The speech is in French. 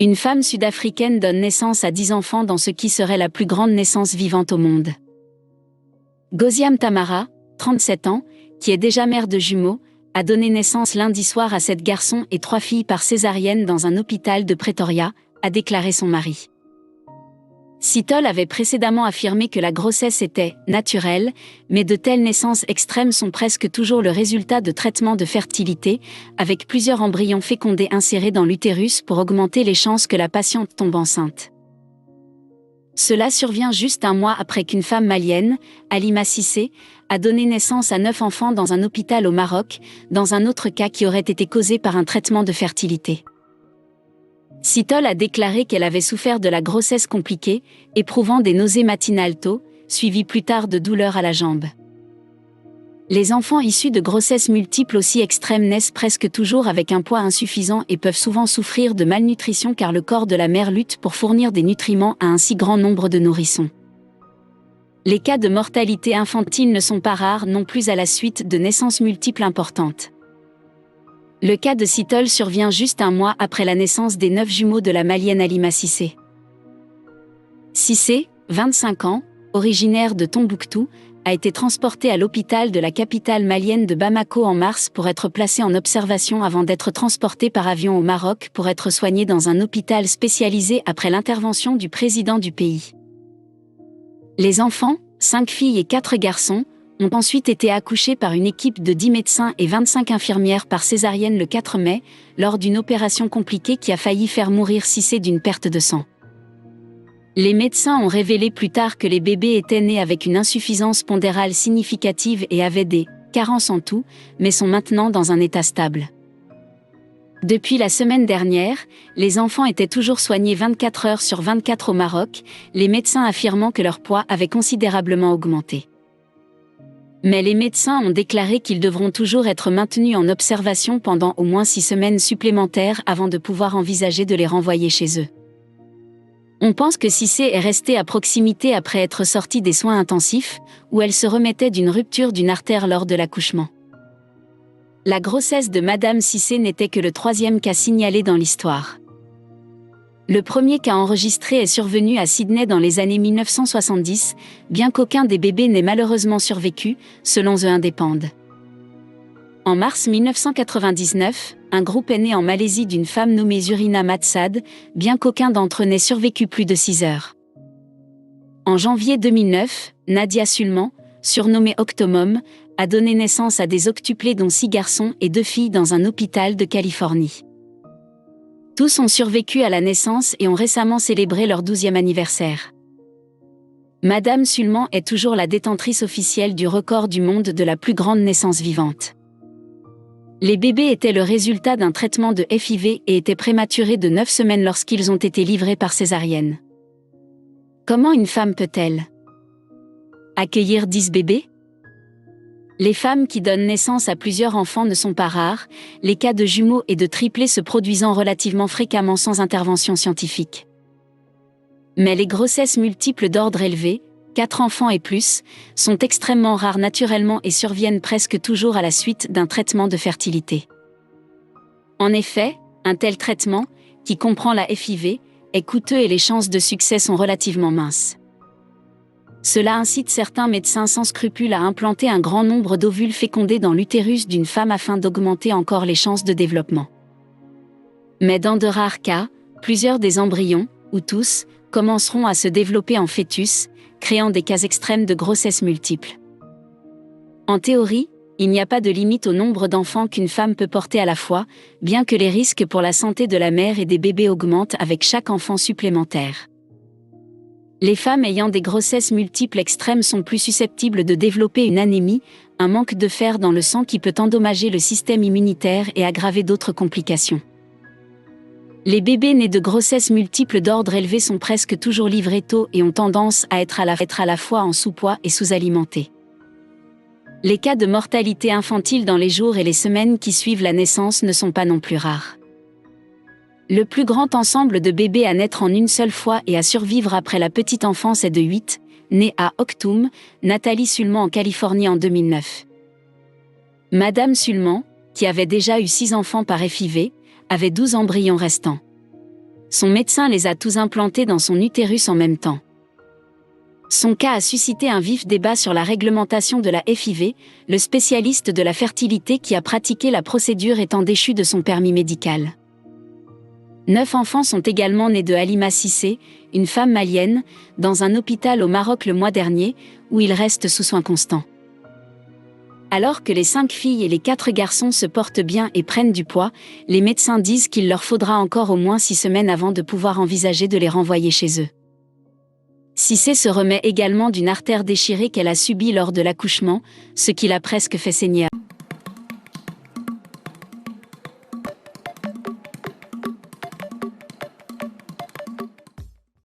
Une femme sud-africaine donne naissance à 10 enfants dans ce qui serait la plus grande naissance vivante au monde. Gosiam Tamara, 37 ans, qui est déjà mère de jumeaux, a donné naissance lundi soir à 7 garçons et 3 filles par césarienne dans un hôpital de Pretoria, a déclaré son mari. Sitol avait précédemment affirmé que la grossesse était « naturelle », mais de telles naissances extrêmes sont presque toujours le résultat de traitements de fertilité, avec plusieurs embryons fécondés insérés dans l'utérus pour augmenter les chances que la patiente tombe enceinte. Cela survient juste un mois après qu'une femme malienne, Halima Cissé, a donné naissance à 9 enfants dans un hôpital au Maroc, dans un autre cas qui aurait été causé par un traitement de fertilité. Sitol a déclaré qu'elle avait souffert de la grossesse compliquée, éprouvant des nausées matinales tôt, suivies plus tard de douleurs à la jambe. Les enfants issus de grossesses multiples aussi extrêmes naissent presque toujours avec un poids insuffisant et peuvent souvent souffrir de malnutrition car le corps de la mère lutte pour fournir des nutriments à un si grand nombre de nourrissons. Les cas de mortalité infantile ne sont pas rares non plus à la suite de naissances multiples importantes. Le cas de Sitol survient juste un mois après la naissance des 9 jumeaux de la malienne Halima Cissé. Cissé, 25 ans, originaire de Tombouctou, a été transportée à l'hôpital de la capitale malienne de Bamako en mars pour être placée en observation avant d'être transportée par avion au Maroc pour être soignée dans un hôpital spécialisé après l'intervention du président du pays. Les enfants, 5 filles et 4 garçons, ont ensuite été accouchés par une équipe de 10 médecins et 25 infirmières par césarienne le 4 mai, lors d'une opération compliquée qui a failli faire mourir Cissé d'une perte de sang. Les médecins ont révélé plus tard que les bébés étaient nés avec une insuffisance pondérale significative et avaient des carences en tout, mais sont maintenant dans un état stable. Depuis la semaine dernière, les enfants étaient toujours soignés 24 heures sur 24 au Maroc, les médecins affirmant que leur poids avait considérablement augmenté. Mais les médecins ont déclaré qu'ils devront toujours être maintenus en observation pendant au moins 6 semaines supplémentaires avant de pouvoir envisager de les renvoyer chez eux. On pense que Cissé est restée à proximité après être sortie des soins intensifs, où elle se remettait d'une rupture d'une artère lors de l'accouchement. La grossesse de Madame Cissé n'était que le 3e cas signalé dans l'histoire. Le premier cas enregistré est survenu à Sydney dans les années 1970, bien qu'aucun des bébés n'ait malheureusement survécu, selon The Independent. En mars 1999, un groupe est né en Malaisie d'une femme nommée Zurina Matsad, bien qu'aucun d'entre eux n'ait survécu plus de 6 heures. En janvier 2009, Nadia Sulman, surnommée Octomom, a donné naissance à des octuplés dont 6 garçons et 2 filles dans un hôpital de Californie. Tous ont survécu à la naissance et ont récemment célébré leur 12e anniversaire. Madame Sulman est toujours la détentrice officielle du record du monde de la plus grande naissance vivante. Les bébés étaient le résultat d'un traitement de FIV et étaient prématurés de 9 semaines lorsqu'ils ont été livrés par césarienne. Comment une femme peut-elle accueillir 10 bébés ? Les femmes qui donnent naissance à plusieurs enfants ne sont pas rares, les cas de jumeaux et de triplés se produisant relativement fréquemment sans intervention scientifique. Mais les grossesses multiples d'ordre élevé, 4 enfants et plus, sont extrêmement rares naturellement et surviennent presque toujours à la suite d'un traitement de fertilité. En effet, un tel traitement, qui comprend la FIV, est coûteux et les chances de succès sont relativement minces. Cela incite certains médecins sans scrupules à implanter un grand nombre d'ovules fécondés dans l'utérus d'une femme afin d'augmenter encore les chances de développement. Mais dans de rares cas, plusieurs des embryons, ou tous, commenceront à se développer en fœtus, créant des cas extrêmes de grossesse multiples. En théorie, il n'y a pas de limite au nombre d'enfants qu'une femme peut porter à la fois, bien que les risques pour la santé de la mère et des bébés augmentent avec chaque enfant supplémentaire. Les femmes ayant des grossesses multiples extrêmes sont plus susceptibles de développer une anémie, un manque de fer dans le sang qui peut endommager le système immunitaire et aggraver d'autres complications. Les bébés nés de grossesses multiples d'ordre élevé sont presque toujours livrés tôt et ont tendance à être à la fois en sous-poids et sous-alimentés. Les cas de mortalité infantile dans les jours et les semaines qui suivent la naissance ne sont pas non plus rares. Le plus grand ensemble de bébés à naître en une seule fois et à survivre après la petite enfance est de 8, nés à Octum, Nathalie Sulman en Californie en 2009. Madame Sulman, qui avait déjà eu 6 enfants par FIV, avait 12 embryons restants. Son médecin les a tous implantés dans son utérus en même temps. Son cas a suscité un vif débat sur la réglementation de la FIV, le spécialiste de la fertilité qui a pratiqué la procédure étant déchu de son permis médical. 9 enfants sont également nés de Halima Cissé, une femme malienne, dans un hôpital au Maroc le mois dernier, où ils restent sous soins constants. Alors que les 5 filles et les 4 garçons se portent bien et prennent du poids, les médecins disent qu'il leur faudra encore au moins 6 semaines avant de pouvoir envisager de les renvoyer chez eux. Cissé se remet également d'une artère déchirée qu'elle a subie lors de l'accouchement, ce qui l'a presque fait saigner.